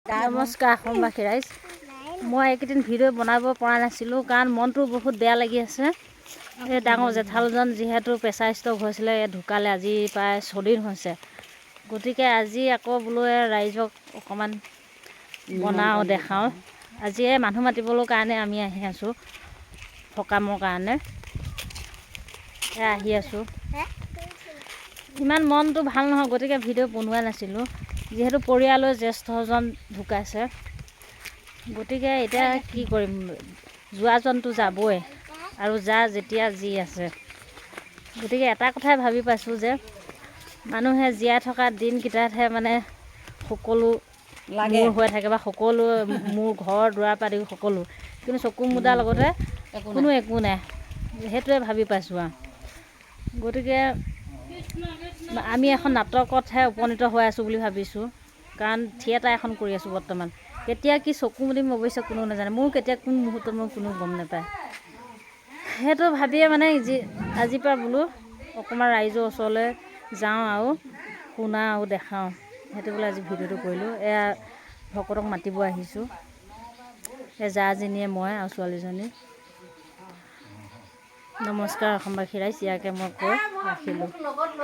নমস্কাৰ অসমবাসী ৰাইজ। মই এইকেইদিন ভিডিঅ' বনাব পৰা নাছিলোঁ কাৰণ মনটো বহুত বেয়া লাগি আছে। এই ডাঙৰ জেঠালজন যিহেতু প্ৰেছাৰ ষ্ট্ৰক হৈছিলে, ঢুকালে আজি প্ৰায় 6 দিন হৈছে। গতিকে আজি আকৌ বোলো ৰাইজক অকণমান বনাওঁ দেখাওঁ। আজি মানুহ মাতিবলৈ কাৰণে আমি আহি আছোঁ সকামৰ কাৰণে। আহি আছোঁ, ইমান মনটো ভাল নহয়, গতিকে ভিডিঅ' বনোৱা নাছিলোঁ। যিহেতু পৰিয়ালৰ জ্যেষ্ঠজন ঢুকাইছে, গতিকে এতিয়া কি কৰিম, যোৱাজনটো যাবই আৰু যেতিয়া যি আছে। গতিকে এটা কথাই ভাবি পাইছোঁ যে মানুহে জীয়াই থকা দিনকেইটাতহে মানে সকলো মোৰ হৈ থাকে বা সকলো মোৰ ঘৰ দুৱাৰ পৰা দি সকলো, কিন্তু চকু মুদাৰ লগতে কোনো একো নাই, সেইটোৱে ভাবি পাইছোঁ আৰু। গতিকে আমি এখন নাটকতহে উপনীত হৈ আছোঁ বুলি ভাবিছোঁ, কাৰণ থিয়েটাৰ এখন কৰি আছোঁ বৰ্তমান। কেতিয়া কি চকু মুদিম অৱশ্যে কোনো নাজানে, মোৰ কেতিয়া কোন মুহূৰ্তত মোৰ কোনো গম নাপায়। সেইটো ভাবিয়ে মানে আজিৰ পৰা বোলো অকণমান ৰাইজৰ ওচৰলৈ যাওঁ আৰু শুনাওঁ আৰু দেখাওঁ, সেইটো বোলে আজি ভিডিঅ'টো কৰিলোঁ। এয়া ভকতক মাতিব আহিছোঁ, এই জাজনীয়ে মই আৰু ছোৱালীজনী। নমস্কাৰ অসমবাসী ৰাইজ, ইয়াকে মই কৈ ৰাখিলোঁ।